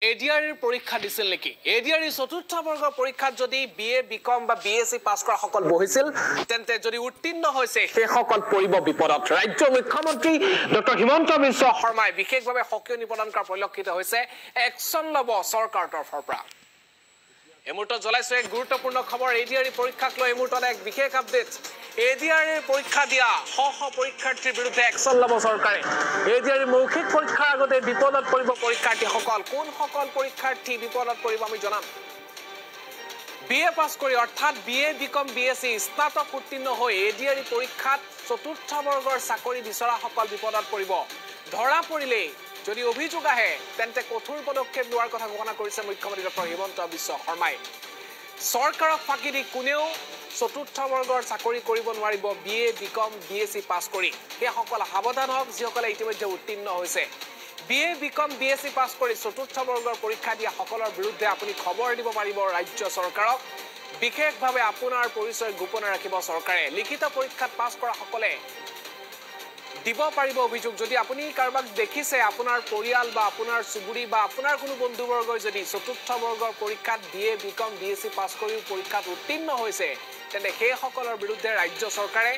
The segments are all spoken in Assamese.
এডিআৰিৰ পৰীক্ষা দিছিল নেকি এডিআৰি চতুৰ্থ বৰ্গৰ পৰীক্ষাত যদি বিএ বিকম বা বিএসসি পাস কৰা সকল বহিছিল তেন্তে যদি উত্তীৰ্ণ হৈছে সেই সকল পৰিব বিপদত ৰাজ্যৰ মুখ্যমন্ত্ৰী ডক্টৰ হিমন্ত বিশ্ব শৰ্মাই বিশেষভাৱে সক্ৰিয় নিবেদন কৰা পৰিলক্ষিত হৈছে একচন লব চৰকাৰৰ তৰফৰ পৰা এমুহূৰ্তত জ্বলাইছে এক গুৰুত্বপূৰ্ণ খবৰ এডিআৰি পৰীক্ষাক লৈ এমুহূৰ্তত এক বিশেষ আপডেট এডিআৰিৰ পৰীক্ষা দিয়া শ পৰীক্ষাৰ্থীৰ বিৰুদ্ধে একচন লব চৰকাৰে এডিআৰিৰ মৌখিক পৰীক্ষাৰ আগতে বিপদত পৰিব পৰীক্ষাৰ্থীসকল কোন সকল পৰীক্ষাৰ্থী বিপদত পৰিব আমি জনাম বিএ পাস কৰি অৰ্থাৎ বিএ বিকম বিএসসি স্নাতক উত্তীৰ্ণ হৈ এডিআৰি পৰীক্ষাত চতুৰ্থ বৰ্গৰ চাকৰি বিচৰা সকল বিপদত পৰিব ধৰা পৰিলে যদি অভিযোগ আহে তেন্তে কঠোৰ পদক্ষেপ লোৱাৰ কথা ঘোষণা কৰিছে মুখ্যমন্ত্ৰী ডক্টৰ হিমন্ত বিশ্ব শৰ্মাই চৰকাৰক ফাঁকি দি কোনেও চতুৰ্থ বৰ্গৰ চাকৰি কৰিব নোৱাৰিব বিএ বিকম বিএসসি পাস কৰি সেই সকল সাৱধান হওক যিসকলে ইতিমধ্যে উত্তীৰ্ণ হৈছে বিএ বিকম বিএসসি পাস কৰি চতুৰ্থ বৰ্গৰ পৰীক্ষা দিয়া সকলৰ বিৰুদ্ধে আপুনি খবৰ দিব পাৰিব ৰাজ্য চৰকাৰক বিশেষভাৱে আপোনাৰ পৰিচয় গোপন ৰাখিব চৰকাৰে লিখিত পৰীক্ষাত পাস কৰা সকলে দিব পাৰিব অভিযোগ যদি আপুনি কাৰবাক দেখিছে আপোনাৰ পৰিয়াল বা আপোনাৰ সুবুৰী বা আপোনাৰ কোনো বন্ধুবৰ্গই যদি চতুৰ্থ বৰ্গৰ পৰীক্ষাত বিএ বিকম বিএসসি পাস কৰি পৰীক্ষাত উত্তীৰ্ণ হৈছে তেন্তে সেই সকলৰ বিৰুদ্ধে ৰাজ্য চৰকাৰে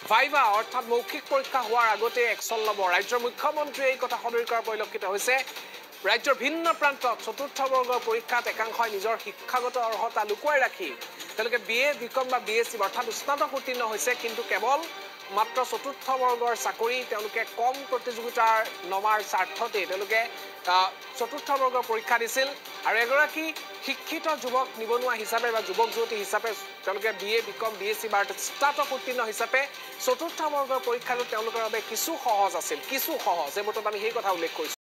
ভাইভা অৰ্থাৎ মৌখিক পৰীক্ষা হোৱাৰ আগতে একচন লব ৰাজ্যৰ মুখ্যমন্ত্ৰীয়ে এই কথা সদৰি কৰা পৰিলক্ষিত হৈছে ৰাজ্যৰ ভিন্ন প্ৰান্তত চতুৰ্থ বৰ্গৰ পৰীক্ষাত একাংশই নিজৰ শিক্ষাগত অৰ্হতা লুকুৱাই ৰাখি তেওঁলোকে বিএ বিকম বা বিএসসি অৰ্থাৎ স্নাতক উত্তীৰ্ণ হৈছে কিন্তু কেৱল মাত্ৰ চতুৰ্থ বৰ্গৰ চাকৰি তেওঁলোকে কম প্ৰতিযোগিতাৰ নমাৰ স্বাৰ্থতে তেওঁলোকে চতুৰ্থ বৰ্গৰ পৰীক্ষা দিছিল আৰু এগৰাকী শিক্ষিত যুৱক নিবনুৱা হিচাপে বা যুৱক যুৱতী হিচাপে তেওঁলোকে বিএ বিকম বিএসসি বা স্নাতক উত্তীৰ্ণ হিচাপে চতুৰ্থ বৰ্গৰ পৰীক্ষাটো তেওঁলোকৰ বাবে কিছু সহজ আছিল কিছু সহজ এই মুহূৰ্তত আমি সেই কথা উল্লেখ কৰিছোঁ